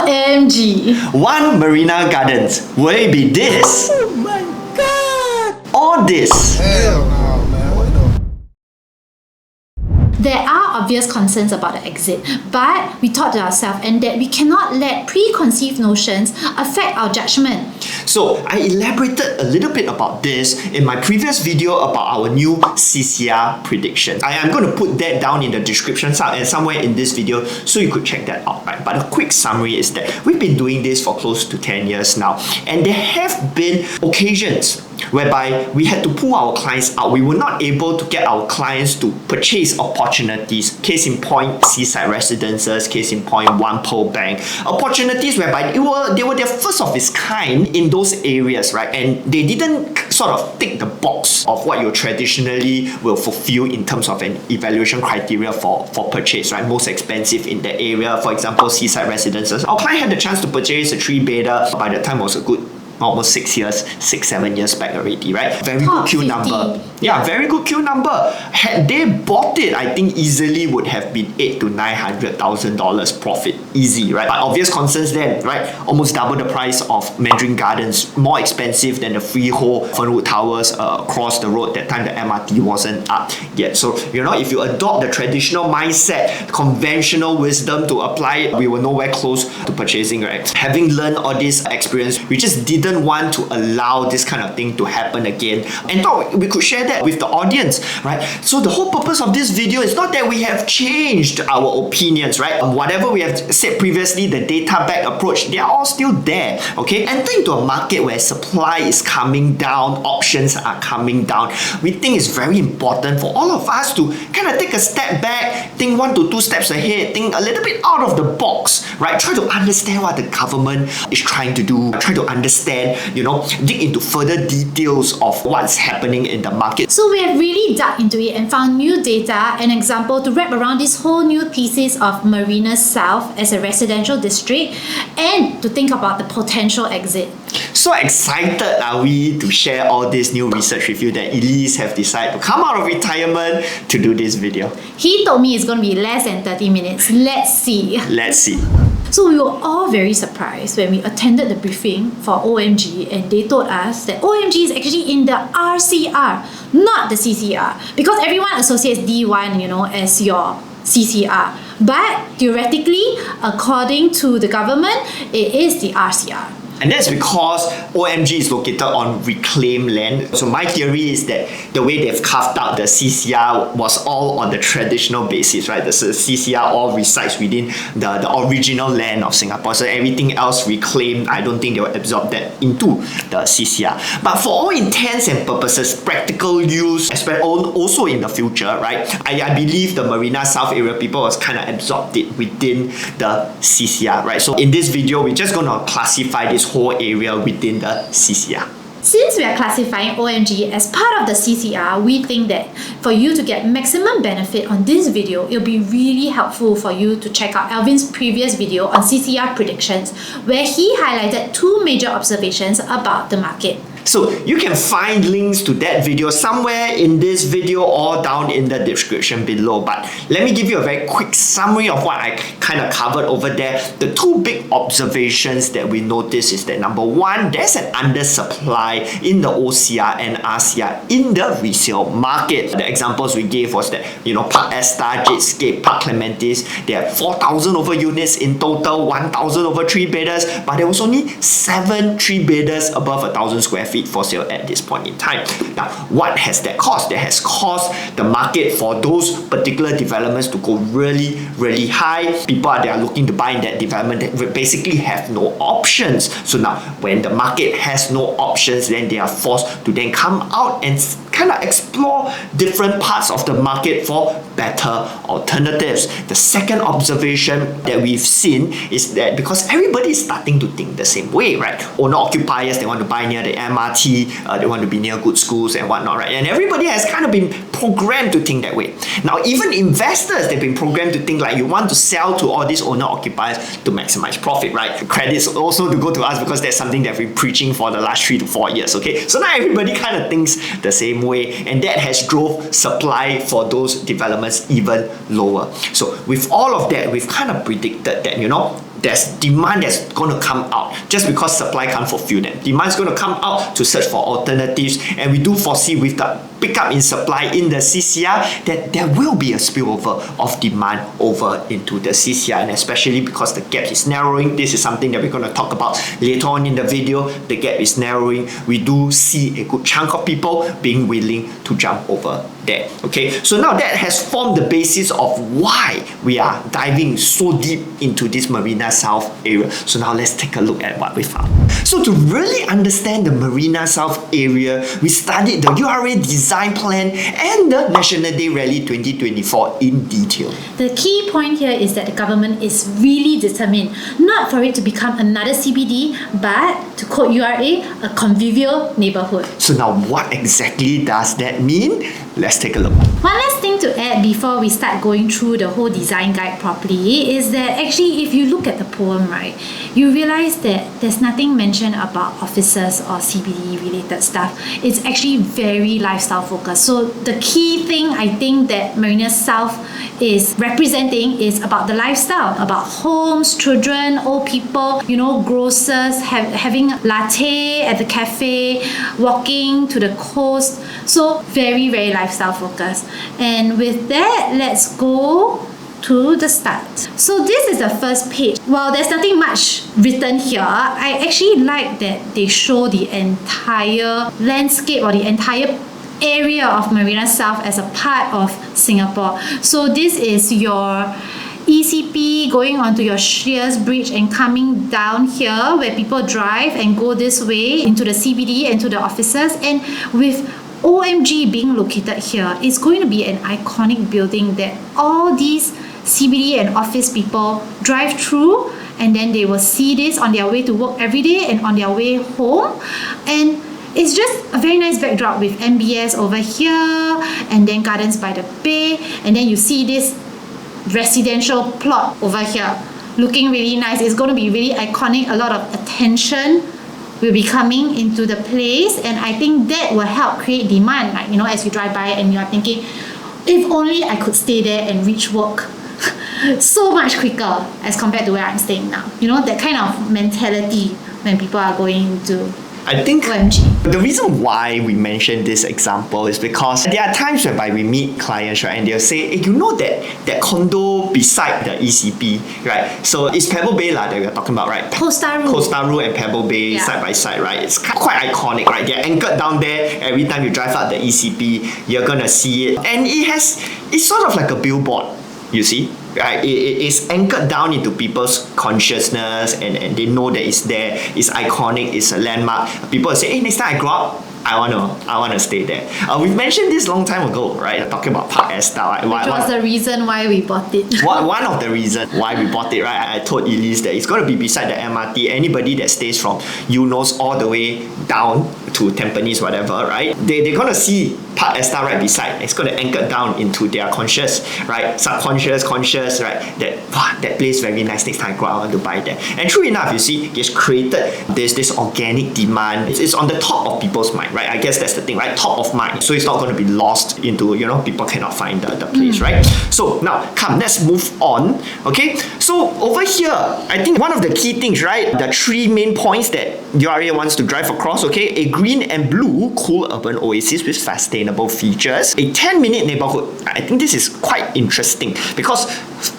OMG! One Marina Gardens. Will it be this? Oh my god! Or this? Hell no, man. What the? There are obvious concerns about the exit, but we thought to ourselves and that we cannot let preconceived notions affect our judgment. So I elaborated a little bit about this in my previous video about our new CCR predictions. I am going to put that down in the description and somewhere in this video so you could check that out, right? But a quick summary is that we've been doing this for close to 10 years now, and there have been occasions whereby we had to pull our clients out. We were not able to get our clients to purchase opportunities. Case in point, seaside residences. Case in point, One Pearl Bank. Opportunities whereby they were their first of its kind in those areas, right? And they didn't sort of tick the box of what you traditionally will fulfill in terms of an evaluation criteria for purchase, right? Most expensive in the area, for example, seaside residences. Our client had the chance to purchase a 3-bedder. By the time it was a good almost 6-7 years back already, right? Very good queue 50. number. Yeah, very good queue number. Had they bought it, I think easily would have been $800,000 to $900,000 profit. Easy, right? But obvious concerns then, right? Almost double the price of Mandarin Gardens, more expensive than the freehold Fernwood Towers across the road. That time the MRT wasn't up yet. So, if you adopt the traditional mindset, conventional wisdom to apply, we were nowhere close to purchasing, right? Having learned all this experience, we just didn't want to allow this kind of thing to happen again, and thought we could share that with the audience, right? So the whole purpose of this video is not that we have changed our opinions, right? Whatever we have said previously, the data-backed approach, they are all still there, okay? Entering into a market where supply is coming down, options are coming down, we think it's very important for all of us to kind of take a step back, think 1 to 2 steps ahead, think a little bit out of the box, right? Try to understand what the government is trying to do, try to understand, dig into further details of what's happening in the market. So we have really dug into it and found new data and example to wrap around this whole new thesis of Marina South as a residential district and to think about the potential exit. So excited are we to share all this new research with you that Elise have decided to come out of retirement to do this video. He told me it's going to be less than 30 minutes. Let's see. Let's see. So we were all very surprised when we attended the briefing for OMG and they told us that OMG is actually in the RCR, not the CCR, because everyone associates D1, as your CCR. But theoretically, according to the government, it is the RCR. And that's because OMG is located on reclaimed land. So my theory is that the way they've carved out the CCR was all on the traditional basis, right? The CCR all resides within the original land of Singapore. So everything else reclaimed, I don't think they will absorb that into the CCR. But for all intents and purposes, practical use, also in the future, right? I believe the Marina South area people was kind of absorbed it within the CCR, right? So in this video, we're just going to classify this whole area within the CCR. Since we are classifying OMG as part of the CCR, we think that for you to get maximum benefit on this video, it'll be really helpful for you to check out Alvin's previous video on CCR predictions, where he highlighted 2 major observations about the market. So you can find links to that video somewhere in this video or down in the description below. But let me give you a very quick summary of what I kind of covered over there. The 2 big observations that we noticed is that number 1, there's an undersupply in the OCR and RCR in the resale market. The examples we gave was that, Park Esta, Jadescape, Park Clementes, they have 4,000 over units in total, 1,000 over 3-bedders, but there was only 7 3-bedders above 1,000 square feet for sale at this point in time. Now, what has that caused? That has caused the market for those particular developments to go really, really high. People that are looking to buy in that development that basically have no options. So now, when the market has no options, then they are forced to then come out and kind of explore different parts of the market for better alternatives. The second observation that we've seen is that because everybody is starting to think the same way, right? Owner-occupiers, they want to buy near the MRT, they want to be near good schools and whatnot, right? And everybody has kind of been programmed to think that way. Now, even investors, they've been programmed to think like you want to sell to all these owner-occupiers to maximize profit, right? Credits also to go to us because that's something that we've been preaching for the last 3 to 4 years, okay? So now everybody kind of thinks the same way, and that has drove supply for those developments even lower. So with all of that, we've kind of predicted that, there's demand that's going to come out just because supply can't fulfill them. Demand is going to come out to search for alternatives, and we do foresee with the pickup in supply in the CCR that there will be a spillover of demand over into the CCR, and especially because the gap is narrowing. This is something that we're going to talk about later on in the video. The gap is narrowing. We do see a good chunk of people being willing to jump over there. Okay, so now that has formed the basis of why we are diving so deep into this Marina South area. So now let's take a look at what we found. So to really understand the Marina South area, we studied the URA Design Plan and the National Day Rally 2024 in detail. The key point here is that the government is really determined not for it to become another CBD, but to quote URA, a convivial neighborhood. So now what exactly does that mean? Let's take a look. One last thing to add before we start going through the whole design guide properly is that actually if you look at the poem, right, you realize that there's nothing mentioned about offices or CBD related stuff. It's actually very lifestyle focused. So the key thing I think that Marina South is representing is about the lifestyle, about homes, children, old people, grocers, having latte at the cafe, walking to the coast. So very, very lifestyle focused. And with that, let's go to the start. So this is the first page. While there's nothing much written here, I actually like that they show the entire landscape or the entire area of Marina South as a part of Singapore. So this is your ECP going onto your Shears Bridge and coming down here where people drive and go this way into the CBD and to the offices. And with OMG being located here, it's going to be an iconic building that all these CBD and office people drive through, and then they will see this on their way to work every day and on their way home. And it's just a very nice backdrop with MBS over here and then Gardens by the Bay, and then you see this residential plot over here looking really nice. It's going to be really iconic. A lot of attention will be coming into the place, and I think that will help create demand. Like, as you drive by and you are thinking, if only I could stay there and reach work so much quicker as compared to where I'm staying now. That kind of mentality when people are going to I think OMG. the reason why we mention this example is because there are times whereby we meet clients, right, and they'll say, hey, that condo beside the ECP, right? So it's Pebble Bay that we're talking about, right? Costa-Ru and Pebble Bay side by side, right? It's quite iconic, right? They're anchored down there. Every time you drive out the ECP, you're gonna see it. And it's sort of like a billboard, you see? Right? It is anchored down into people's consciousness, and they know that it's there, it's iconic, it's a landmark. People will say, hey, next time I grow up, I wanna stay there. We've mentioned this long time ago, right? Talking about Park Estelle, right? Which was the reason why we bought it. One of the reasons why we bought it, right? I told Elise that it's going to be beside the MRT. Anybody that stays from Eunos all the way down to Tampines, whatever, right? They're going to see Park Estelle right beside. It's going to anchor down into their conscious, right? Subconscious, conscious, right? That place very nice. Next time I go out, I want to buy that. And true enough, you see, it's created this organic demand. It's on the top of people's mind, right? I guess that's the thing, right? Top of mind. So it's not going to be lost into, people cannot find the place, right? So now, let's move on, okay? So over here, I think one of the key things, right? The three main points that URA wants to drive across, okay? A green and blue cool urban oasis with sustainable features. A 10-minute neighborhood. I think this is quite interesting because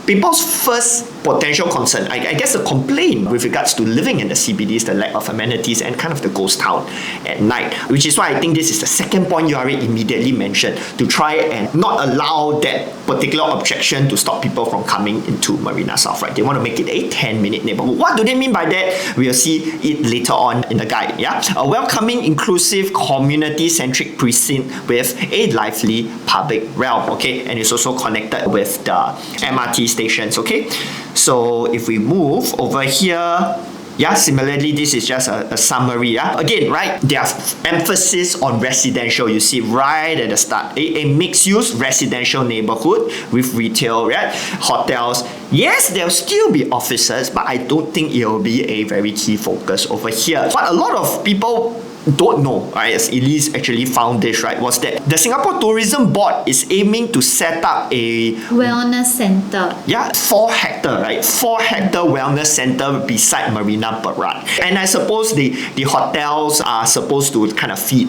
people's first potential concern, I guess the complaint with regards to living in the CBD is the lack of amenities and kind of the ghost town at night, which is why I think this is the second point URA immediately mentioned, to try and not allow that particular objection to stop people from coming into Marina South, right? They want to make it a 10-minute neighborhood. What do they mean by that? We'll see it later on in the guide, yeah? A welcoming, inclusive, community-centric precinct with a lively public realm, okay? And it's also connected with the MRT stations, okay? So if we move over here, yeah, similarly, this is just a summary. Yeah? Again, right, their emphasis on residential, you see right at the start. A mixed-use residential neighborhood with retail, right? Hotels. Yes, there'll still be offices, but I don't think it will be a very key focus over here. What a lot of people don't know, right, as Elise actually found this, right, was that the Singapore Tourism Board is aiming to set up a Wellness center. 4-hectare, right? 4-hectare wellness center beside Marina Barrage. And I suppose the hotels are supposed to kind of feed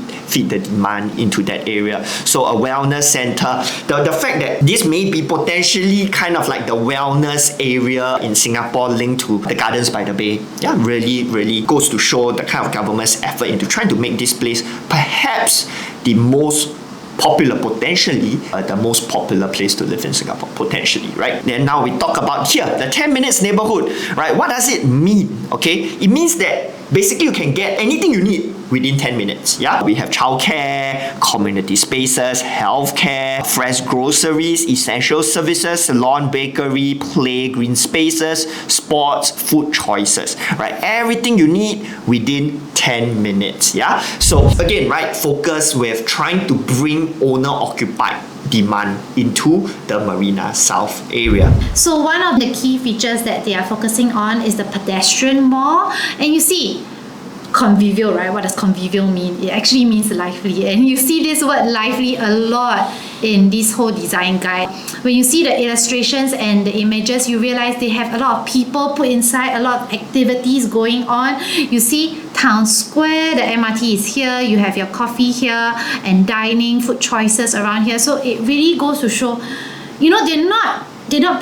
the demand into that area. So a wellness center, the fact that this may be potentially kind of like the wellness area in Singapore linked to the Gardens by the Bay, really goes to show the kind of government's effort into trying to make this place perhaps the most popular, potentially the most popular place to live in Singapore, potentially, right? Then now we talk about here, the 10 minutes neighborhood, right? What does it mean? Okay, it means that basically you can get anything you need within 10 minutes. Yeah, we have childcare, community spaces, healthcare, fresh groceries, essential services, salon, bakery, play, green spaces, sports, food choices, right? Everything you need within 10 minutes. Yeah, so again, right, focus with trying to bring owner-occupied demand into the Marina South area. So one of the key features that they are focusing on is the pedestrian mall. And you see, convivial, right? What does convivial mean? It actually means lively. And you see this word lively a lot in this whole design guide. When you see the illustrations and the images, you realize they have a lot of people put inside, a lot of activities going on. You see Town Square, the MRT is here, you have your coffee here and dining, food choices around here. So it really goes to show, you know, they're not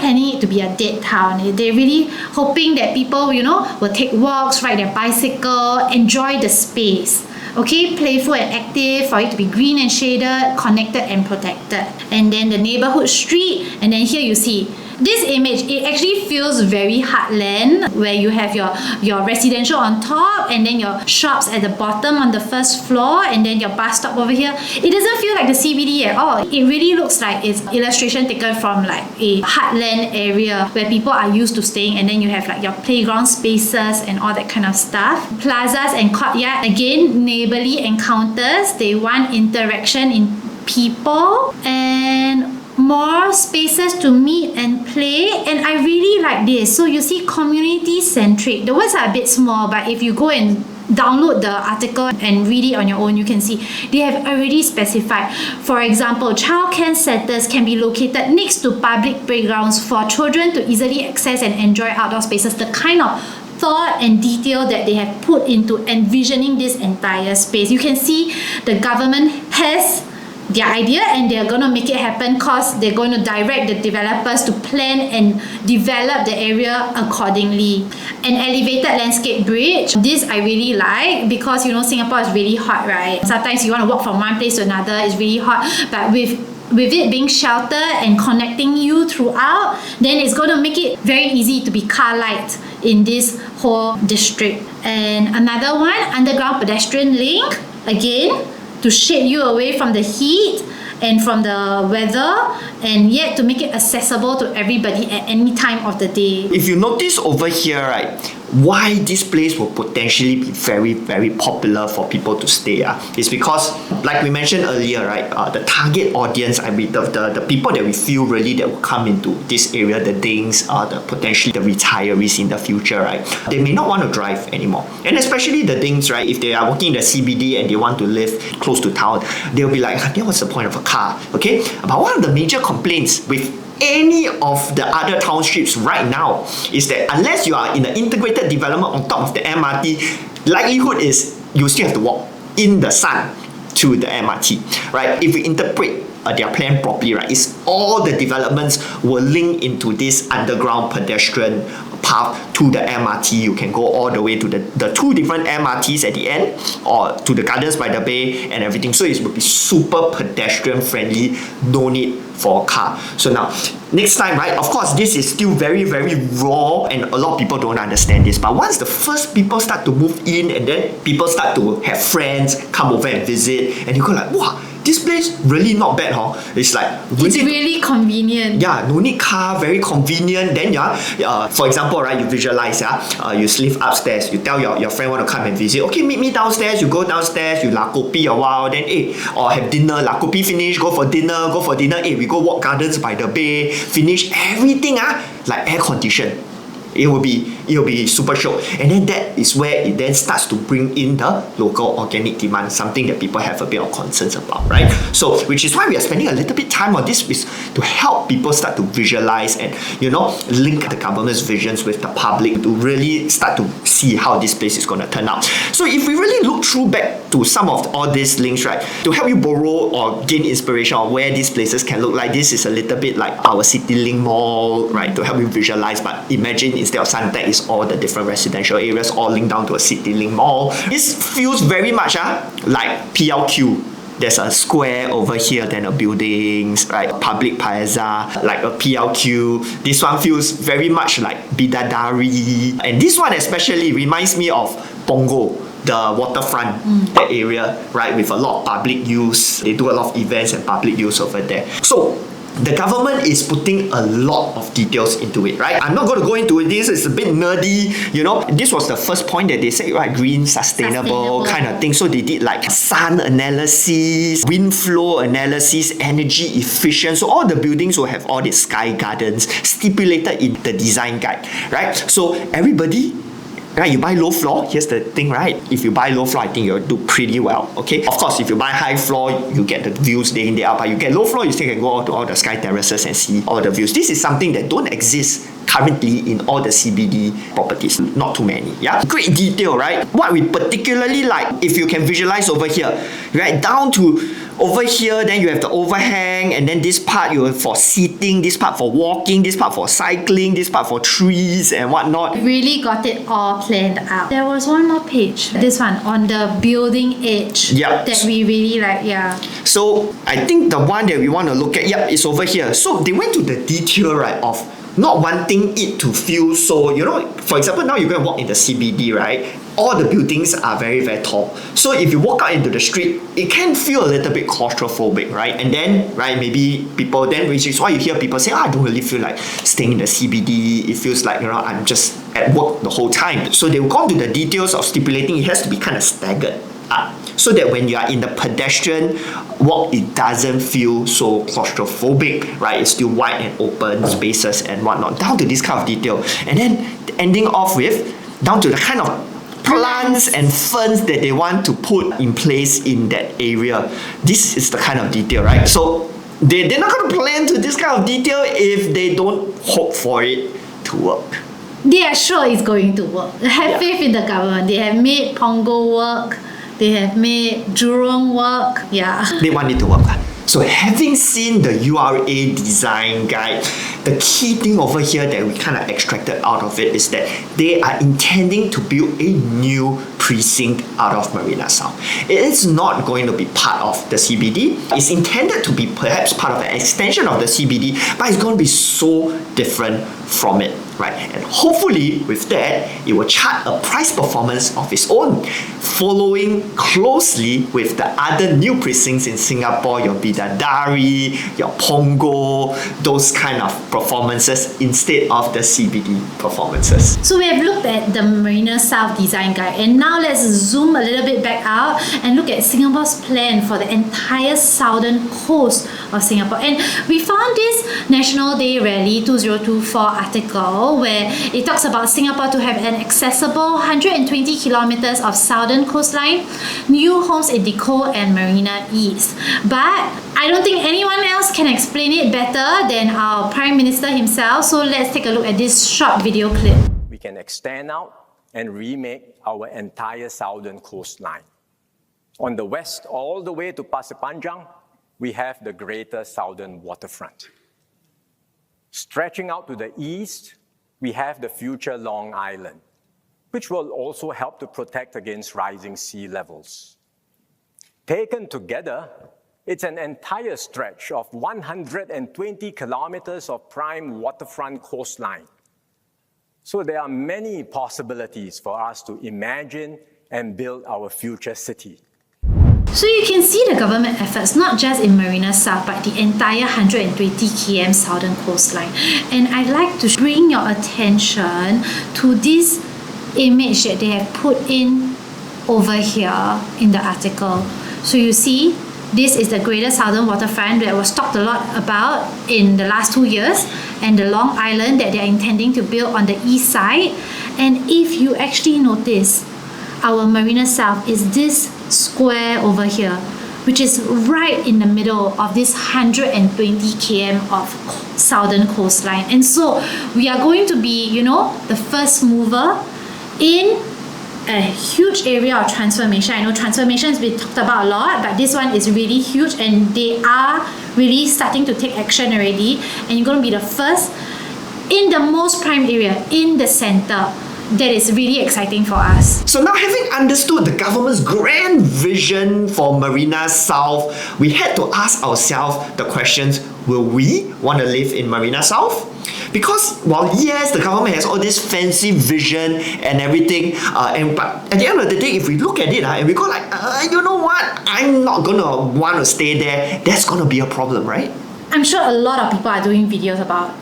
planning it to be a dead town. They're really hoping that people, you know, will take walks, ride their bicycle, enjoy the space. Okay, playful and active, for it to be green and shaded, connected and protected. And then the neighborhood street, and then here you see this image, it actually feels very heartland, where you have your residential on top and then your shops at the bottom on the first floor and then your bus stop over here. It doesn't feel like the CBD at all. It really looks like it's illustration taken from like a heartland area where people are used to staying, and then you have like your playground spaces and all that kind of stuff. Plazas and courtyard, again, neighborly encounters. They want interaction in people and more spaces to meet and play. And I really like this. So you see, community centric. The words are a bit small, but if you go and download the article and read it on your own, you can see they have already specified. For example, childcare centers can be located next to public playgrounds for children to easily access and enjoy outdoor spaces. The kind of thought and detail that they have put into envisioning this entire space. You can see the government has their idea and they're going to make it happen, because they're going to direct the developers to plan and develop the area accordingly. An elevated landscape bridge, this I really like, because you know Singapore is really hot, right? Sometimes you want to walk from one place to another, it's really hot, but with it being sheltered and connecting you throughout, then it's going to make it very easy to be car light in this whole district. And another one, underground pedestrian link, again, to shade you away from the heat and from the weather, and yet to make it accessible to everybody at any time of the day. If you notice over here, right, why this place will potentially be very, very popular for people to stay is because, like we mentioned earlier, right, the target audience, I mean, the people that we feel really that will come into this area, the dings, the potentially the retirees in the future, right, they may not want to drive anymore. And especially the dings, right, if they are working in the CBD and they want to live close to town, they'll be like, then what's the point of a car? Okay, but one of the major complaints with any of the other townships right now is that unless you are in an integrated development on top of the MRT, likelihood is you still have to walk in the sun to the MRT, right? If we interpret their plan properly, right, is all the developments will link into this underground pedestrian path to the MRT. You can go all the way to the two different MRTs at the end, or to the Gardens by the Bay and everything. So it will be super pedestrian friendly, no need for a car. So now, next time, right, of course, this is still very, very raw and a lot of people don't understand this. But once the first people start to move in and then people start to have friends come over and visit, and you go like, wow, this place really not bad, huh? It's like it's really convenient. Yeah, no need car, very convenient. Then for example, right, you visualize, you sleep upstairs, you tell your friend want to come and visit, okay, meet me downstairs, you go downstairs, you la kopi a while, then or have dinner, la kopi finish, go for dinner, we go walk Gardens by the Bay, finish everything like air conditioned. It will be it'll be super show. And then that is where it then starts to bring in the local organic demand, something that people have a bit of concerns about, right? So, which is why we are spending a little bit time on this, is to help people start to visualize and, link the government's visions with the public to really start to see how this place is going to turn out. So if we really look through back to some of all these links, right, to help you borrow or gain inspiration on where these places can look like, this is a little bit like our CityLink Mall, right, to help you visualize. But imagine instead of Suntec, it's all the different residential areas all linked down to a CityLink Mall. This feels very much like PLQ. There's a square over here, then a buildings, right? Public plaza, like a PLQ. This one feels very much like Bidadari. And this one especially reminds me of Punggol, the waterfront, that area, right? With a lot of public use. They do a lot of events and public use over there. So, the government is putting a lot of details into it, right? I'm not going to go into this, it's a bit nerdy, This was the first point that they said, right? Green, sustainable kind of thing. So they did like sun analysis, wind flow analysis, energy efficient. So all the buildings will have all these sky gardens stipulated in the design guide, right? So everybody, right, you buy low floor, here's the thing, right? If you buy low floor, I think you'll do pretty well, okay? Of course, if you buy high floor, you get the views day in, day out, but you get low floor, you still can go out to all the sky terraces and see all the views. This is something that don't exist currently in all the CBD properties. Not too many, yeah? Great detail, right? What we particularly like, if you can visualize over here, right, down to over here, then you have the overhang, and then this part you have for seating, this part for walking, this part for cycling, this part for trees and whatnot. Really got it all planned out. There was one more page, this one on the building edge, that we really like, So I think the one that we want to look at, is over here. So they went to the detail, right, of not wanting it to feel so, for example, now you're going to walk in the CBD, right? All the buildings are very, very tall. So if you walk out into the street, it can feel a little bit claustrophobic, right? And then, right, maybe people, then which is why you hear people say, I don't really feel like staying in the CBD. It feels like, I'm just at work the whole time. So they've gone to the details of stipulating it has to be kind of staggered up, so that when you are in the pedestrian walk, it doesn't feel so claustrophobic, right? It's still wide and open spaces and whatnot, down to this kind of detail. And then ending off with, down to the kind of plants and ferns that they want to put in place in that area. This is the kind of detail, right? So they're not going to plan to this kind of detail if they don't hope for it to work. They are sure it's going to work. Have faith in the government. They have made Punggol work. They have made Jurong work. They want it to work. So having seen the URA Design guide, the key thing over here that we kind of extracted out of it is that they are intending to build a new precinct out of Marina South. It is not going to be part of the CBD. It's intended to be perhaps part of an extension of the CBD, but it's going to be so different from it, right? And hopefully with that, it will chart a price performance of its own, following closely with the other new precincts in Singapore, your Bidadari, your Punggol, those kind of performances instead of the CBD performances. So we have looked at the Marina South design guide, and now let's zoom a little bit back out and look at Singapore's plan for the entire southern coast of Singapore. And we found this National Day Rally 2024 article where it talks about Singapore to have an accessible 120 kilometers of southern coastline, new homes in Deco and Marina East. But I don't think anyone else can explain it better than our Prime Minister himself. So let's take a look at this short video clip. We can extend out and remake our entire southern coastline. On the west, all the way to Pasir Panjang, we have the greater southern waterfront. Stretching out to the east, we have the future Long Island, which will also help to protect against rising sea levels. Taken together, it's an entire stretch of 120 kilometers of prime waterfront coastline. So there are many possibilities for us to imagine and build our future city. So you can see the government efforts not just in Marina South but the entire 120 km southern coastline. And I'd like to bring your attention to this image that they have put in over here in the article. So you see, this is the Greater Southern Waterfront that was talked a lot about in the last 2 years, and the Long Island that they are intending to build on the east side. And if you actually notice, our Marina South is this square over here, which is right in the middle of this 120 km of southern coastline. And so we are going to be, the first mover in a huge area of transformation. I know transformation has been talked about a lot, but this one is really huge, and they are really starting to take action already. And you're going to be the first in the most prime area, in the center. That is really exciting for us. So now, having understood the government's grand vision for Marina South, we had to ask ourselves the questions, will we want to live in Marina South? Because while yes, the government has all this fancy vision and everything, but at the end of the day, if we look at it and we go like, you know what, I'm not going to want to stay there, that's going to be a problem, right? I'm sure a lot of people are doing videos about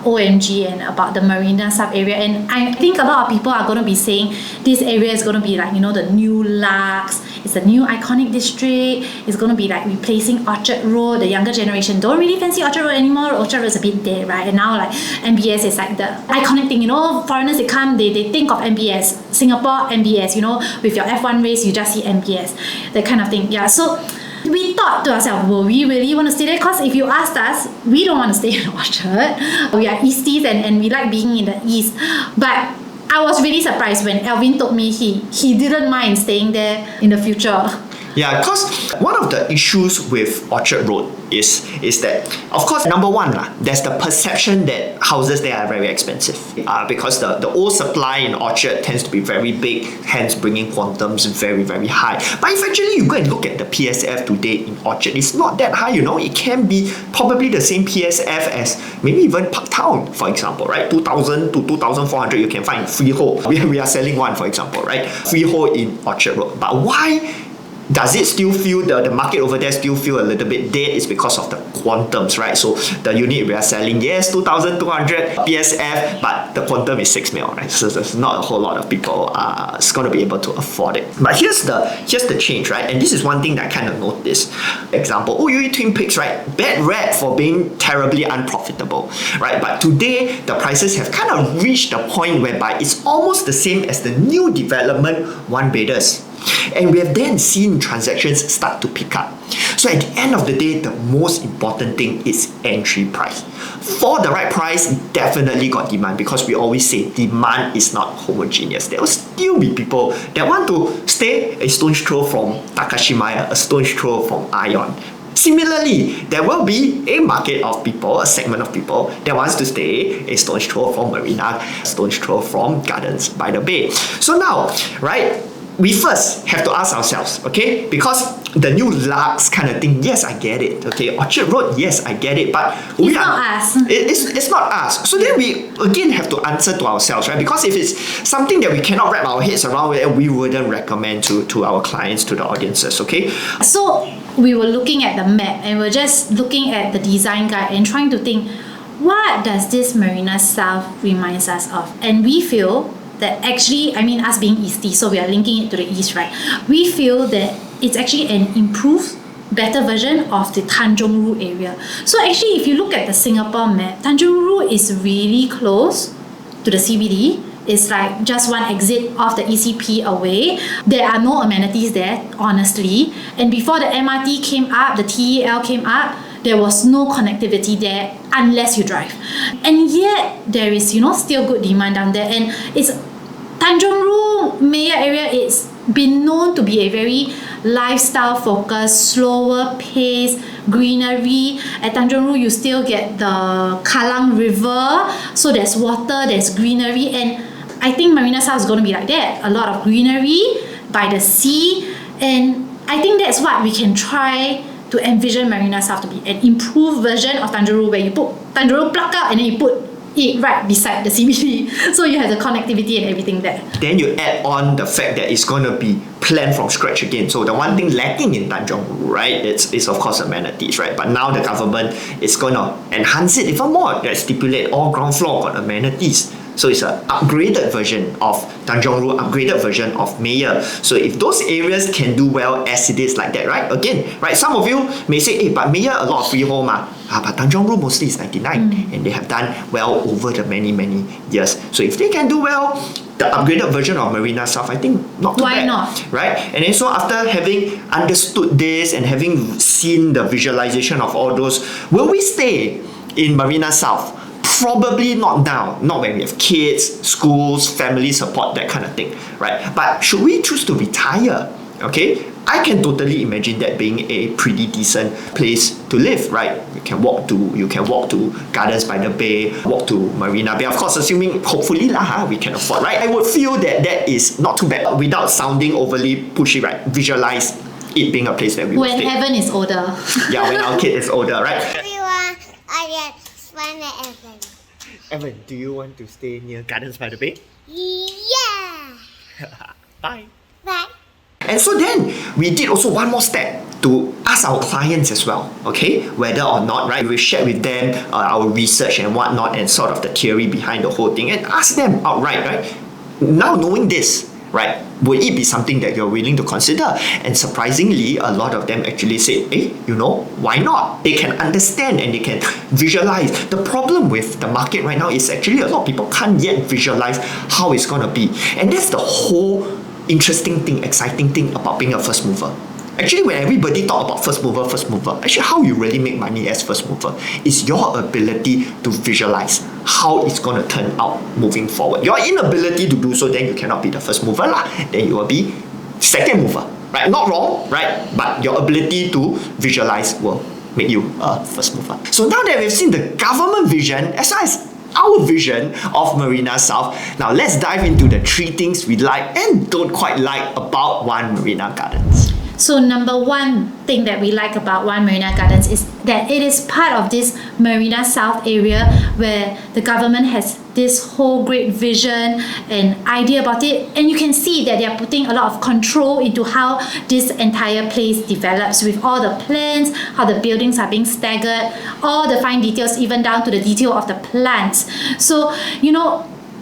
OMG and about the Marina South area, and I think a lot of people are going to be saying this area is going to be like, the new Lux, it's a new iconic district, it's going to be like replacing Orchard Road. The younger generation don't really fancy Orchard Road anymore. Orchard Road is a bit dead, right? And now like MBS is like the iconic thing, foreigners, they come, they think of MBS, Singapore MBS, with your F1 race, you just see MBS, that kind of thing. Yeah, so we thought to ourselves, will we really want to stay there? Because if you asked us, we don't want to stay in Orchard. We are Easties and we like being in the East. But I was really surprised when Alvin told me he didn't mind staying there in the future. Yeah, because one of the issues with Orchard Road is that, of course, number one, there's the perception that houses there are very expensive because the old supply in Orchard tends to be very big, hence bringing quantums very, very high. But if actually you go and look at the PSF today in Orchard, it's not that high, It can be probably the same PSF as maybe even Parktown, for example, right? 2,000 to 2,400 you can find freehold. We are selling one, for example, right? Freehold in Orchard Road. But why does it still feel, the market over there still feel a little bit dead? It's because of the quantums, right? So the unit we are selling, yes, 2,200 PSF, but the quantum is 6 mil, right? So there's not a whole lot of people is going to be able to afford it. But here's the change, right? And this is one thing that I kind of noticed. Example, OUE Twin Peaks, right? Bad rap for being terribly unprofitable, right? But today, the prices have kind of reached a point whereby it's almost the same as the new development one beders. And we have then seen transactions start to pick up. So at the end of the day, the most important thing is entry price. For the right price, definitely got demand, because we always say demand is not homogeneous. There will still be people that want to stay a stone's throw from Takashimaya, a stone's throw from Ion. Similarly, there will be a market of people, a segment of people that wants to stay a stone's throw from Marina, a stone's throw from Gardens by the Bay. So now, right, we first have to ask ourselves, okay, because the new Lux kind of thing, yes, I get it, okay, Orchard Road, yes, I get it, but it's not us. It's not us. So then we again have to answer to ourselves, right? Because if it's something that we cannot wrap our heads around, we wouldn't recommend to our clients, to the audiences, okay? So we were looking at the map and we're just looking at the design guide and trying to think, what does this Marina South reminds us of? And we feel that actually, us being Eastie, so we are linking it to the East, right? We feel that it's actually an improved, better version of the Tanjong Rhu area. So actually, if you look at the Singapore map, Tanjong Rhu is really close to the CBD. It's like just one exit off the ECP away. There are no amenities there, honestly. And before the MRT came up, the TEL came up, there was no connectivity there unless you drive. And yet, there is, still good demand down there. And it's Tanjong Rhu Maya area, it's been known to be a very lifestyle focused, slower pace, greenery. At Tanjong Rhu, you still get the Kallang River, so there's water, there's greenery, and I think Marina South is going to be like that. A lot of greenery by the sea, and I think that's what we can try to envision Marina South to be, an improved version of Tanjong Rhu, where you put Tanjong Rhu plug up and then you put it right beside the CBD, so you have the connectivity and everything there. Then you add on the fact that it's going to be planned from scratch again. So the one thing lacking in Tanjong Rhu, right, it's of course amenities, right? But now the government is going to enhance it even more. That stipulate all ground floor got amenities. So it's an upgraded version of Tanjong Rhu, upgraded version of Meyer. So if those areas can do well as it is like that, right? Again, right? Some of you may say, hey, but Meyer a lot of freehold ma. But Tanjong Rhu mostly is 99 and they have done well over the many years. So if they can do well, the upgraded version of Marina South, I think not too bad. Why not? Right? And then so after having understood this and having seen the visualization of all those, will we stay in Marina South? Probably not now, not when we have kids, schools, family support, that kind of thing, right? But should we choose to retire? Okay, I can totally imagine that being a pretty decent place to live, right? You can walk to Gardens by the Bay, walk to Marina Bay. Of course, assuming hopefully we can afford, right? I would feel that that is not too bad without sounding overly pushy, right? Visualize it being a place that we will When stay. heaven is older. Yeah, when our kid is older, right? Everyone, I get fun at Evan. Evan, do you want to stay near Gardens by the Bay? Yeah. Bye. Bye. And so then we did also one more step to ask our clients as well, okay, whether or not, right, we shared with them our research and whatnot and sort of the theory behind the whole thing and ask them outright, right, now knowing this, right, would it be something that you're willing to consider? And surprisingly, a lot of them actually said, hey, why not? They can understand and they can visualize. The problem with the market right now is actually a lot of people can't yet visualize how it's going to be. And that's the whole interesting thing, exciting thing about being a first mover. Actually, when everybody talk about first mover, actually how you really make money as first mover is your ability to visualize how it's going to turn out moving forward. Your inability to do so, then you cannot be the first mover lah. Then you will be second mover, right? Not wrong, right? But your ability to visualize will make you a first mover. So now that we've seen the government vision as well as our vision of Marina South, now let's dive into the 3 things we like and don't quite like about One Marina Gardens. So number one thing that we like about One Marina Gardens is that it is part of this Marina South area where the government has this whole great vision and idea about it, and you can see that they are putting a lot of control into how this entire place develops with all the plans, how the buildings are being staggered, all the fine details, even down to the detail of the plants. So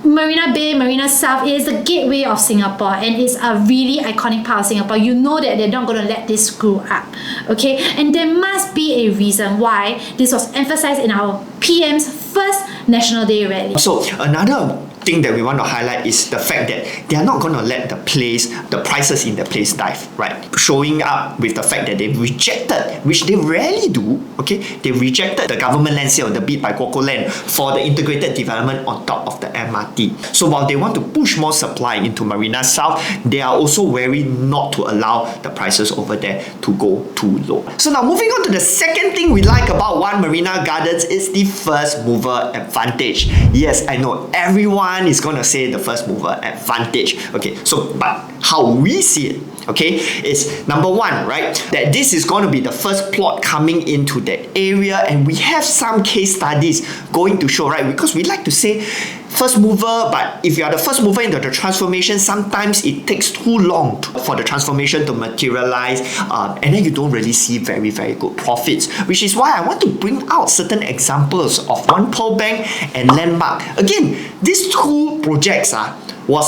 Marina Bay, Marina South is the gateway of Singapore and it's a really iconic part of Singapore. You know that they're not going to let this screw up, okay? And there must be a reason why this was emphasized in our PM's first National Day rally. So another thing that we want to highlight is the fact that they are not going to let the prices in the place dive, right? Showing up with the fact that they rejected, which they rarely do, okay? They rejected the government land sale, the bid by Coco Land for the integrated development on top of the MRT. So while they want to push more supply into Marina South, they are also wary not to allow the prices over there to go too low. So now moving on to the second thing we like about One Marina Gardens is the first mover advantage. Yes, I know everyone is going to say the first mover advantage. Okay, so but how we see it, okay, is number one, right, that this is going to be the first plot coming into that area, and we have some case studies going to show, right, because we like to say first mover, but if you are the first mover into the transformation, sometimes it takes too long for the transformation to materialize, and then you don't really see very good profits, which is why I want to bring out certain examples of One Pearl Bank and Landmark. Again, these 2 projects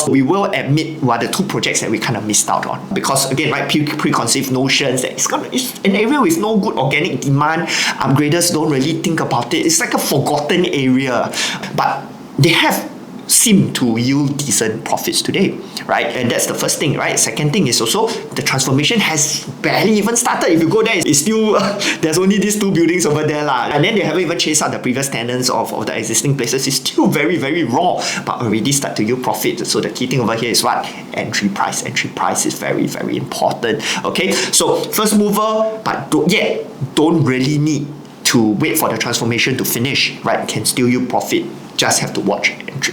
we will admit were the 2 projects that we kind of missed out on, because again, right, preconceived notions that it's an area with no good organic demand, upgraders don't really think about it, it's like a forgotten area, but they have seem to yield decent profits today, right? And that's the first thing, right? Second thing is also the transformation has barely even started. If you go there, it's still there's only these 2 buildings over there and then they haven't even chased out the previous tenants of the existing places. It's still very raw, but already start to yield profit. So the key thing over here is what? Entry price. Entry price is very important. Okay, so first mover, but don't really need to wait for the transformation to finish, right? Can still yield profit. Just have to watch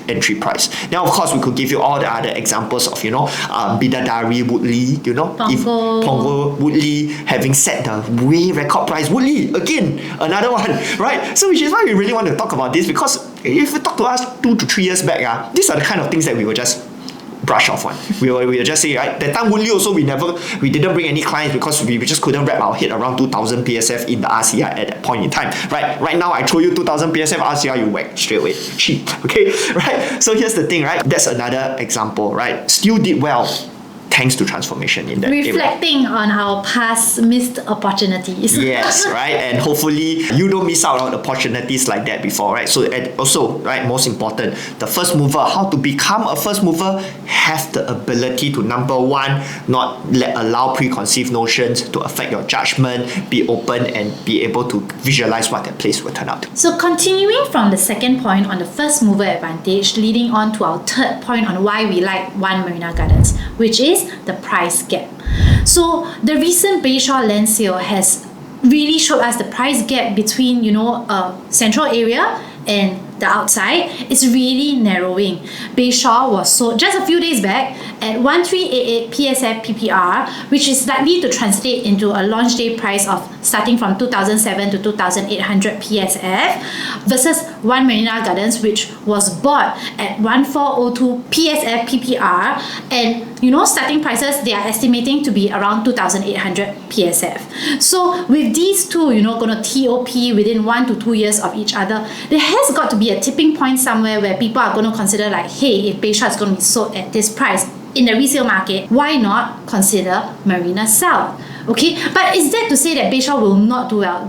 entry price. Now, of course, we could give you all the other examples of, Bidadari, Woodley, Punggol, Woodley, having set the way record price. Woodley, again, another one, right? So which is why we really want to talk about this, because if you talk to us 2 to 3 years back, these are the kind of things that we will just brush off one. We will just say, right, that time Woodley also we didn't bring any clients because we just couldn't wrap our head around 2000 PSF in the RCR at that point in time. Right now I throw you 2000 PSF RCR, you whack straight away. Cheap. Okay? Right? So here's the thing, right? That's another example, right? Still did well thanks to transformation in that area. Reflecting on our past missed opportunities. Yes, right? And hopefully you don't miss out on opportunities like that before, right? So, and also, right, most important, the first mover, how to become a first mover, have the ability to, number one, not allow preconceived notions to affect your judgment, be open and be able to visualize what that place will turn out to. So continuing from the second point on the first mover advantage, leading on to our third point on why we like One Marina Gardens, which is the price gap. So the recent Bayshore land sale has really showed us the price gap between, a central area and the outside is really narrowing. Bayshore was sold just a few days back at 1388 PSF PPR, which is likely to translate into a launch day price of starting from 2007 to 2800 PSF versus One Marina Gardens, which was bought at 1402 PSF PPR, and starting prices they are estimating to be around 2800 PSF. So with these two, going to TOP within 1 to 2 years of each other, there has got to be a tipping point somewhere where people are going to consider like, hey, if Bayshore is going to be sold at this price in the resale market, why not consider Marina South? Okay, but is that to say that Bayshore will not do well?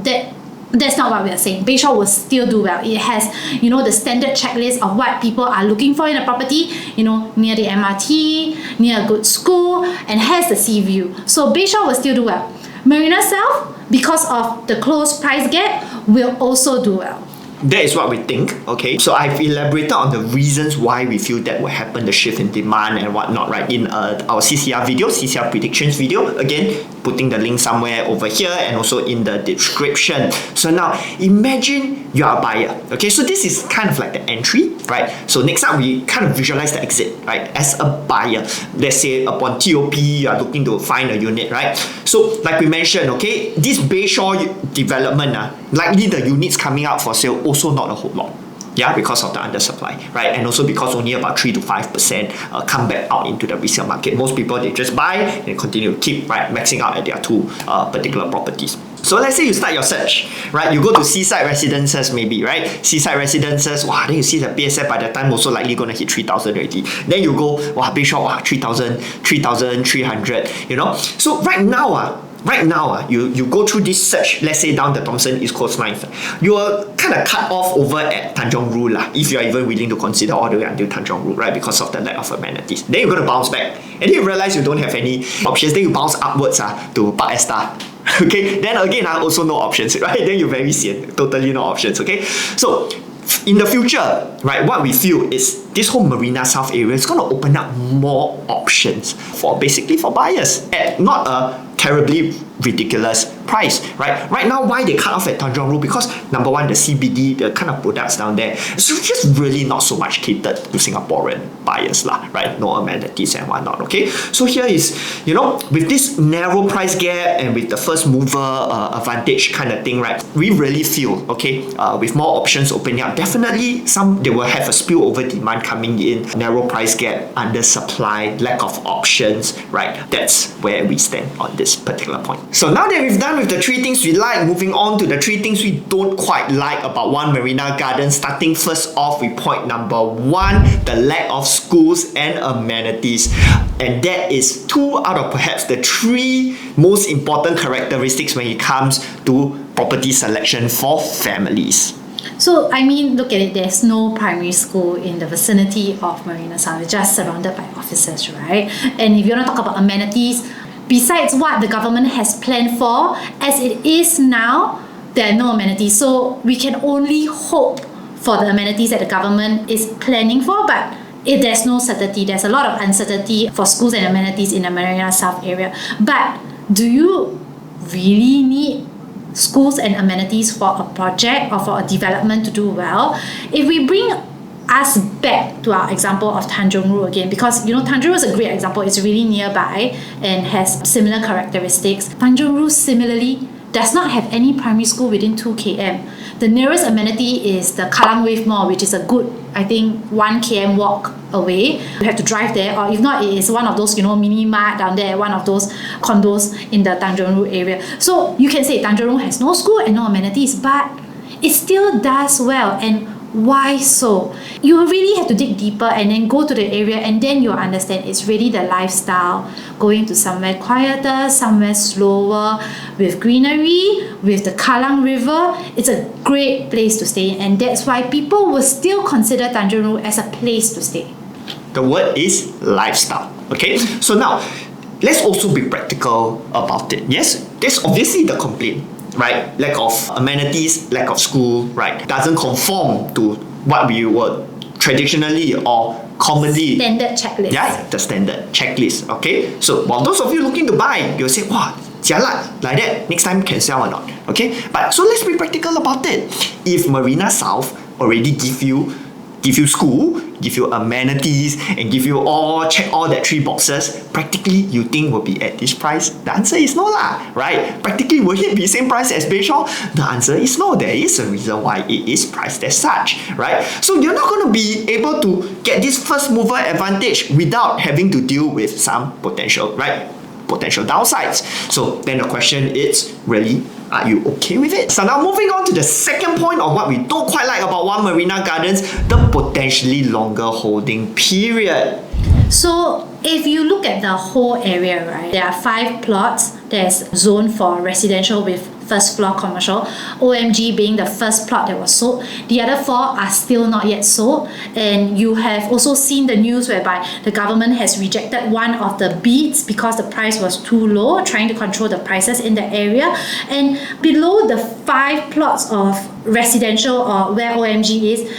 That's not what we are saying. Bayshore will still do well. It has, the standard checklist of what people are looking for in a property, near the MRT, near a good school, and has the sea view. So Bayshore will still do well. Marina South, because of the close price gap, will also do well. That is what we think, okay? So I've elaborated on the reasons why we feel that will happen, the shift in demand and whatnot, right? In our CCR video, CCR predictions video. Again, putting the link somewhere over here and also in the description. So now, imagine you are a buyer, okay? So this is kind of like the entry, right? So next up, we kind of visualize the exit, right? As a buyer, let's say upon TOP, you are looking to find a unit, right? So like we mentioned, okay, this Bayshore development, likely the units coming out for sale also not a whole lot. Yeah, because of the undersupply, right? And also because only about 3 to 5% come back out into the resale market. Most people, they just buy and continue to keep, right, maxing out at their two particular properties. So let's say you start your search, right? You go to seaside residences maybe, right? Seaside residences, wow, then you see the PSF by the time also likely going to hit 3,000 already. Then you go, wow, Bayshore, wow, 3,000, 3,300, So right now, you go through this search, let's say down the Thomson East Coast Line, you are kind of cut off over at Tanjong Rhu if you are even willing to consider all the way until Tanjong Rhu, right? Because of the lack of amenities. Then you're going to bounce back. And then you realize you don't have any options. Then you bounce upwards to Park Esta. Okay, then again, also no options, right? Then you're very sian, totally no options, okay? So, in the future, right, what we feel is this whole Marina South area is going to open up more options for buyers at not a terribly ridiculous price, right? Right now, why they cut off at Tanjong Rhu? Because number one, the CBD, the kind of products down there, it's just really not so much catered to Singaporean buyers, right? No amenities and whatnot, okay? So here is, with this narrow price gap and with the first mover advantage kind of thing, right? We really feel, okay, with more options opening up, definitely they will have a spillover demand coming in, narrow price gap, undersupply, lack of options, right? That's where we stand on this particular point. So now that we've done with the 3 things we like, moving on to the 3 things we don't quite like about One Marina Gardens, starting first off with point number 1, the lack of schools and amenities. And that is 2 out of perhaps the 3 most important characteristics when it comes to property selection for families. So, look at it, there's no primary school in the vicinity of Marina South. It's just surrounded by offices, right? And if you want to talk about amenities, besides what the government has planned for, as it is now, there are no amenities. So we can only hope for the amenities that the government is planning for, but if there's no certainty, there's a lot of uncertainty for schools and amenities in the Marina South area. But do you really need schools and amenities for a project or for a development to do well? If we bring us back to our example of Tanjong Rhu again, because Tanjong Rhu is a great example. It's really nearby and has similar characteristics. Tanjong Rhu similarly does not have any primary school within 2 km. The nearest amenity is the Kallang Wave Mall, which is a good, 1 km walk away. You have to drive there, or if not, it is one of those, mini mart down there, one of those condos in the Tanjong Rhu area. So you can say Tanjong Rhu has no school and no amenities, but it still does well. And why so? You really have to dig deeper and then go to the area, and then you'll understand it's really the lifestyle. Going to somewhere quieter, somewhere slower, with greenery, with the Kallang River. It's a great place to stay, and that's why people will still consider Tanjong Rhu as a place to stay. The word is lifestyle. Okay, so now let's also be practical about it. Yes, there's obviously the complaint, right? Lack of amenities, lack of school, right? Doesn't conform to what we were traditionally or commonly. Standard checklist. Yeah, the standard checklist. Okay, so while those of you looking to buy, you'll say, wow, jialat, like that, next time can sell or not? Okay, but so let's be practical about it. If Marina South already give you school, give you amenities, and give you check all that 3 boxes, practically you think will be at this price? The answer is no lah, right? Practically will it be same price as Bayshore? The answer is no. There is a reason why it is priced as such, right? So you're not going to be able to get this first mover advantage without having to deal with some potential downsides. So then the question is, really, are you okay with it? So now moving on to the second point of what we don't quite like about One Marina Gardens, the potentially longer holding period. So if you look at the whole area, right, there are 5 plots. There's zone for residential with first floor commercial, OMG being the first plot that was sold. The other 4 are still not yet sold, and you have also seen the news whereby the government has rejected one of the bids because the price was too low, trying to control the prices in the area. And below the 5 plots of residential, or where OMG is,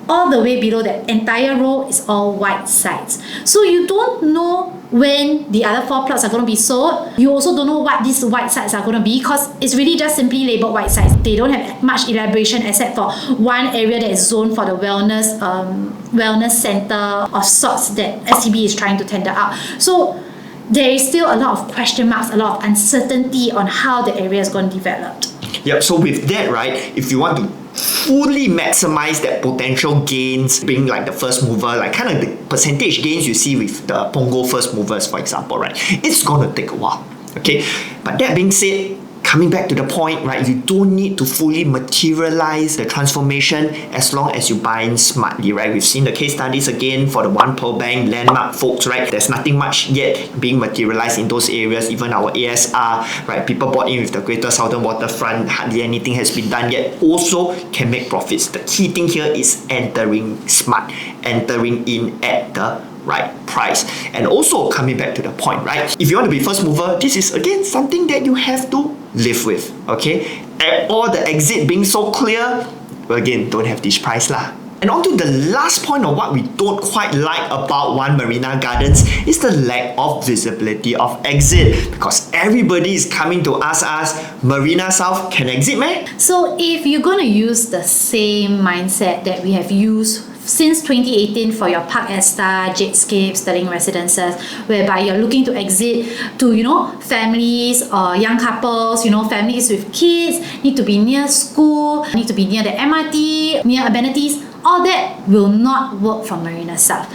all the way below that entire row is all white sites. So you don't know when the other 4 plots are going to be sold. You also don't know what these white sites are going to be, because it's really just simply labeled white sites. They don't have much elaboration except for one area that is zoned for the wellness center of sorts that SCB is trying to tender out. So there is still a lot of question marks, a lot of uncertainty on how the area is going to develop. Yep, so with that, right, if you want to fully maximize that potential gains, being like the first mover, like kind of the percentage gains you see with the Punggol first movers, for example, right, it's going to take a while. Okay, but that being said, coming back to the point, right, you don't need to fully materialize the transformation as long as you buy in smartly, right? We've seen the case studies again for the One Pearl Bank landmark folks, right? There's nothing much yet being materialized in those areas. Even our ASR, right? People bought in with the Greater Southern Waterfront, hardly anything has been done yet. Also can make profits. The key thing here is entering smart, entering in at the right price. And also coming back to the point, right? If you want to be first mover, this is again something that you have to live with, okay? And all the exit being so clear, well, again, don't have this price lah. And on to the last point of what we don't quite like about One Marina Gardens is the lack of visibility of exit, because everybody is coming to ask us, Marina South can exit, man? So if you're going to use the same mindset that we have used since 2018 for your Park Esta, Jadescape, Sterling Residences, whereby you're looking to exit to, families or young couples, families with kids, need to be near school, need to be near the MRT, near amenities, all that will not work for Marina South.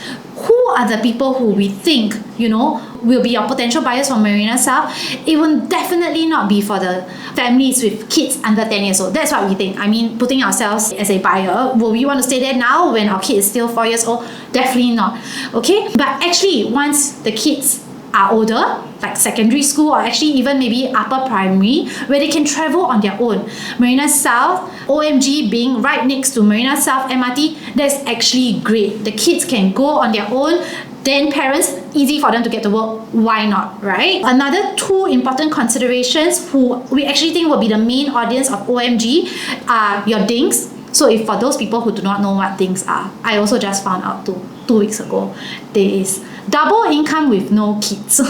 Who are the people who we think, will be your potential buyers for Marina South? It will definitely not be for the families with kids under 10 years old. That's what we think. I mean, putting ourselves as a buyer, will we want to stay there now when our kid is still 4 years old? Definitely not. Okay? But actually, once the kids are older, like secondary school, or actually even maybe upper primary, where they can travel on their own. Marina South, OMG being right next to Marina South MRT, that's actually great. The kids can go on their own, then parents, easy for them to get to work. Why not, right? Another 2 important considerations who we actually think will be the main audience of OMG are your dinks. So if for those people who do not know what dinks are, I also just found out 2 weeks ago, there is double income with no kids.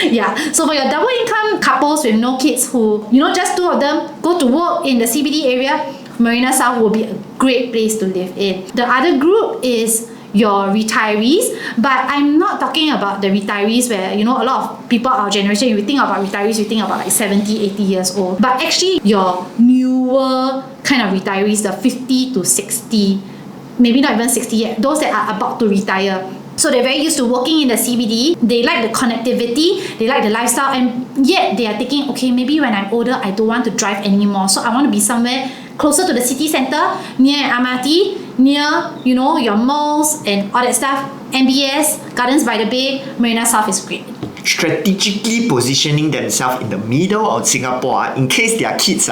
Yeah, so for your double income couples with no kids who, just 2 of them go to work in the CBD area, Marina South will be a great place to live in. The other group is your retirees, but I'm not talking about the retirees where, a lot of people our generation, you think about retirees, you think about like 70, 80 years old, but actually your newer kind of retirees, the 50 to 60, maybe not even 60 yet, those that are about to retire, So they're very used to working in the CBD. They like the connectivity, they like the lifestyle, and yet they are thinking, okay, maybe when I'm older, I don't want to drive anymore. So I want to be somewhere closer to the city center, near MRT, near, your malls and all that stuff. MBS, Gardens by the Bay, Marina South is great. Strategically positioning themselves in the middle of Singapore in case their kids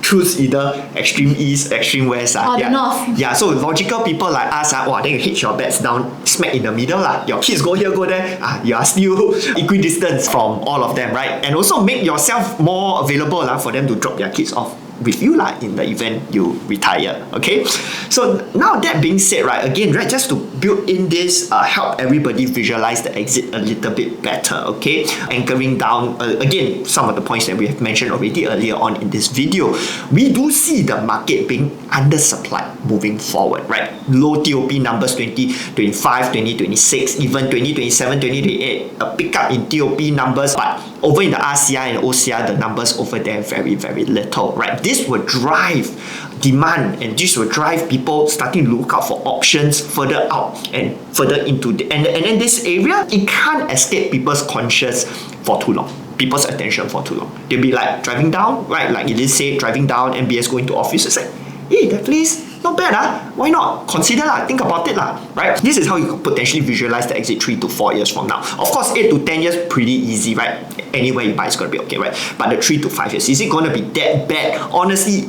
choose either extreme east, extreme west. Or the north. Yeah, so logical people like us, then you hitch your bets down smack in the middle. Your kids go here, go there. You are still equidistant from all of them, right? And also make yourself more available for them to drop their kids off with you in the event you retire. Okay, so now that being said, again, just to build in this, help everybody visualize the exit a little bit better. Okay, anchoring down again some of the points that we have mentioned already earlier on in this video. We do see the market being undersupplied moving forward, right? Low TOP numbers 2025, 2026, even 2027, 2028, a pickup in TOP numbers, but over in the RCI and OCI, the numbers over there very, very little, right? This will drive demand, and this will drive people starting to look out for options further out and further into and then this area, it can't escape people's conscious for too long, people's attention for too long. They'll be like driving down, right? Like Elise said, driving down, MBS going to office, it's like, hey, that place not bad, why not? Consider think about it, right? This is how you could potentially visualize the exit 3 to 4 years from now. Of course, 8 to 10 years, pretty easy, right? Anywhere you buy is going to be okay, right? But the 3 to 5 years, is it going to be that bad? Honestly,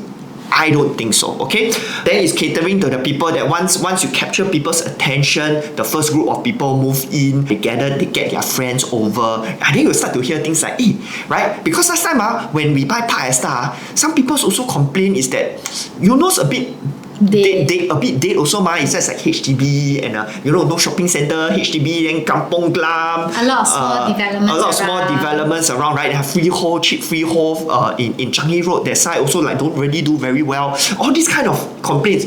I don't think so, okay? Then it's catering to the people that once you capture people's attention, the first group of people move in, they gather, they get their friends over, and then you start to hear things like, right? Because last time, when we buy Park Esta, some people also complain is that, a bit they a bit dead also, it's just like HDB and no shopping center, HDB, then Kampong Glam. A lot of small developments. A lot of small developments around, right? They have freehold, cheap freehold in Changi Road. That side also don't really do very well. All these kind of complaints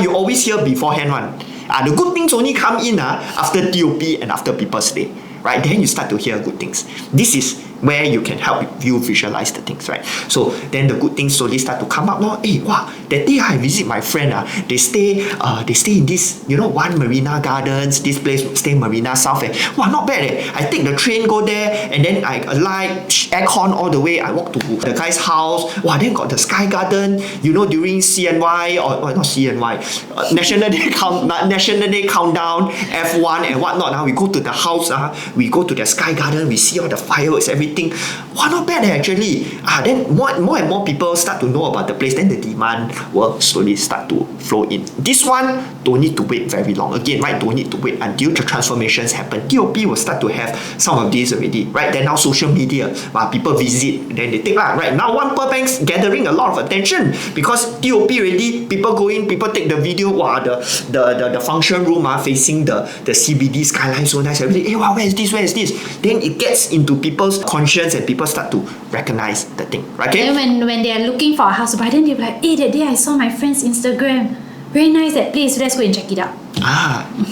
you always hear beforehand one. The good things only come in after TOP and after people stay, right? Then you start to hear good things. This is where you can help you visualize the things, right? So then the good things slowly start to come up. That day I visit my friend, they stay in this, One Marina Gardens, this place stay Marina South. Not bad. I take the train, go there, and then I alight, aircon all the way. I walk to the guy's house. Then got the Sky Garden, during CNY or not CNY, National Day Countdown, F1 and whatnot. Now we go to the house, we go to the Sky Garden, we see all the fireworks, everything. Not bad actually. Then more and more people start to know about the place, then the demand will slowly start to flow in. This one don't need to wait very long. Again, right? Don't need to wait until the transformations happen. TOP will start to have some of these already, right? Then now social media, people visit, then they take right? Now One Per Bank's gathering a lot of attention because TOP already, people go in, people take the video, the function room facing the CBD skyline, so nice, everything. Where is this? Then it gets into people's conscience and people start to recognize the thing, right? Okay? Then when they are looking for a house to buy, then they'll be like, that day I saw my friend's Instagram. Very nice that place, let's go and check it out.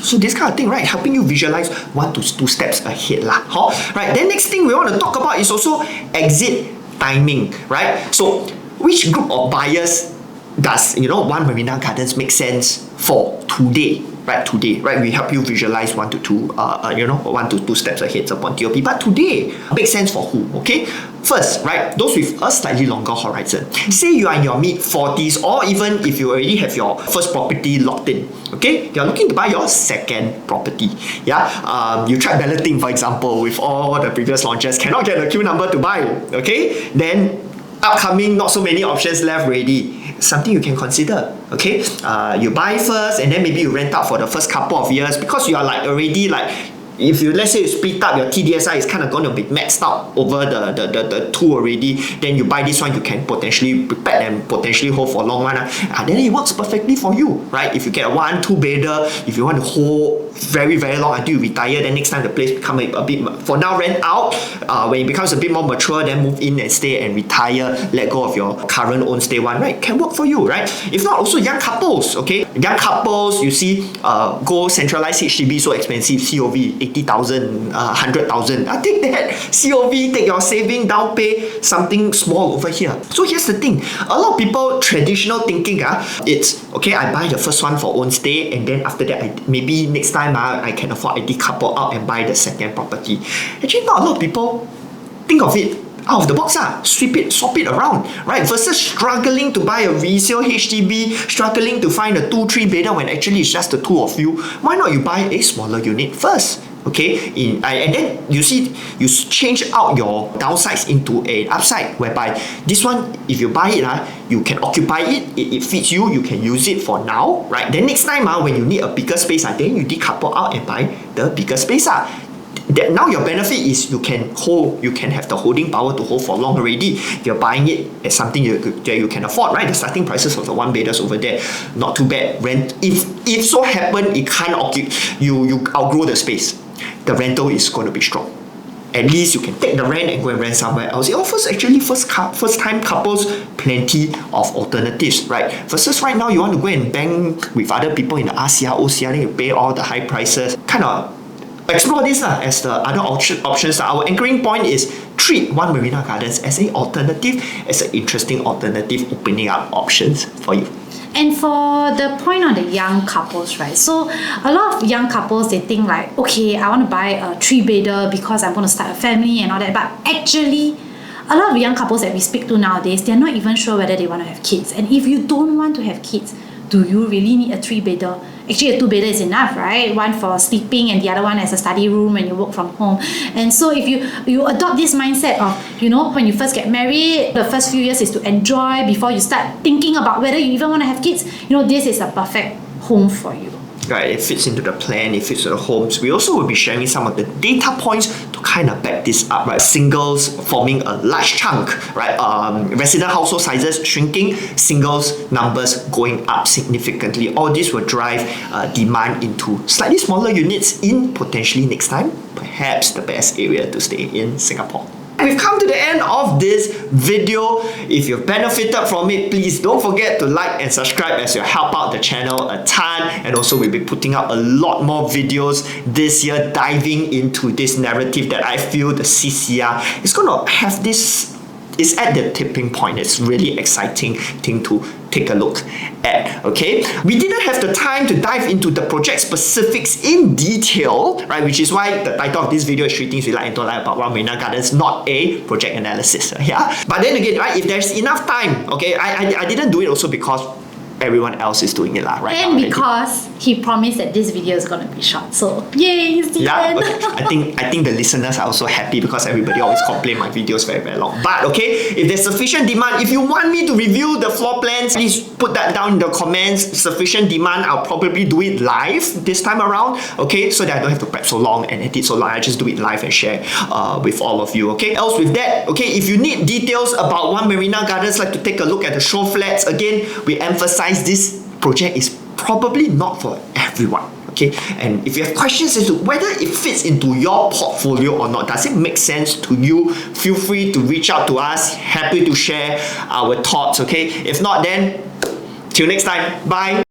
So this kind of thing, right? Helping you visualize 1 to 2 steps ahead right? Then next thing we want to talk about is also exit timing, right? So which group of buyers does One Marina Gardens make sense for today? Right? We help you visualize 1 to 2, 1 to 2 steps ahead upon TOP. But today, makes sense for who? Okay? First, right, those with a slightly longer horizon. Say you are in your mid-40s, or even if you already have your first property locked in. Okay? You're looking to buy your second property. Yeah? You tried balloting, for example, with all the previous launches, cannot get a queue number to buy. Okay? Then upcoming, not so many options left already. Something you can consider, okay? You buy first and then maybe you rent out for the first couple of years because you are already if you, let's say you split up, your TDSI is kind of going to be maxed out over the two already, then you buy this one, you can potentially prepare and potentially hold for a long one. Then it works perfectly for you, right? If you get a 1-2 bedder, if you want to hold very, very long until you retire, then next time the place become a bit, for now rent out, when it becomes a bit more mature, then move in and stay and retire, let go of your current own stay one, right? Can work for you, right? If not, also young couples, okay? Young couples, you see, go centralized HDB, so expensive, COV, 80,000, 100,000. Take that COV, take your saving, down pay, something small over here. So here's the thing, a lot of people, traditional thinking, it's okay, I buy the first one for own stay, and then after that, maybe next time I can afford, I decouple out and buy the second property. Actually, not a lot of people think of it out of the box, swap it around, right? Versus struggling to buy a resale HDB, struggling to find a 2-3 bedder when actually it's just the two of you. Why not you buy a smaller unit first? Okay, and then you see, you change out your downsides into an upside, whereby this one, if you buy it, you can occupy it fits you, you can use it for now, right? Then next time, when you need a bigger space, then you decouple out and buy the bigger space. That now your benefit is you can hold, you can have the holding power to hold for long already. You're buying it as something that you can afford, right? The starting prices of the 1-bedders over there, not too bad. Rent, if so happen it can't you outgrow the space, the rental is going to be strong. At least you can take the rent and go and rent somewhere else. It offers actually first time couples plenty of alternatives, right? Versus right now you want to go and bang with other people in the RCR, OCR, then you pay all the high prices. Kind of explore this as the other options. Our anchoring point is treat One Marina Gardens as an alternative, as an interesting alternative, opening up options for you. And for the point on the young couples, right? So a lot of young couples, they think like, okay, I want to buy a 3-bedder because I'm going to start a family and all that. But actually, a lot of young couples that we speak to nowadays, they're not even sure whether they want to have kids. And if you don't want to have kids, do you really need a 3-bedder? Actually, a 2-bedder is enough, right? One for sleeping and the other one as a study room when you work from home. And so if you adopt this mindset of, when you first get married, the first few years is to enjoy before you start thinking about whether you even want to have kids, this is a perfect home for you. Right, it fits into the plan, it fits to the homes. We also will be sharing some of the data points to kind of back this up, right? Singles forming a large chunk, right? Resident household sizes shrinking, singles numbers going up significantly. All this will drive demand into slightly smaller units in potentially next time, perhaps the best area to stay in Singapore. We've come to the end of this video. If you've benefited from it, please don't forget to like and subscribe as you help out the channel a ton. And also we'll be putting out a lot more videos this year diving into this narrative that I feel the CCR is going to have this, is at the tipping point. It's really exciting thing to take a look at, okay? We didn't have the time to dive into the project specifics in detail, right? Which is why the title of this video is 3 Things We Like and Don't Like About One Marina Gardens, not a project analysis, yeah? But then again, right, if there's enough time, okay, I didn't do it also because everyone else is doing it right and now. Because he promised that this video is going to be short, so yay, it's the end. Okay. I think the listeners are also happy because everybody always complain my videos very, very long. But okay, if there's sufficient demand, if you want me to review the floor plans, please put that down in the comments. Sufficient demand, I'll probably do it live this time around, okay, so that I don't have to prep so long and edit so long. I just do it live and share with all of you, okay? Else with that, okay, if you need details about One Marina Gardens, like to take a look at the show flats, again, we emphasize this project is probably not for everyone, okay? And if you have questions as to whether it fits into your portfolio or not, does it make sense to you, feel free to reach out to us. Happy to share our thoughts, okay? If not, then till next time, bye.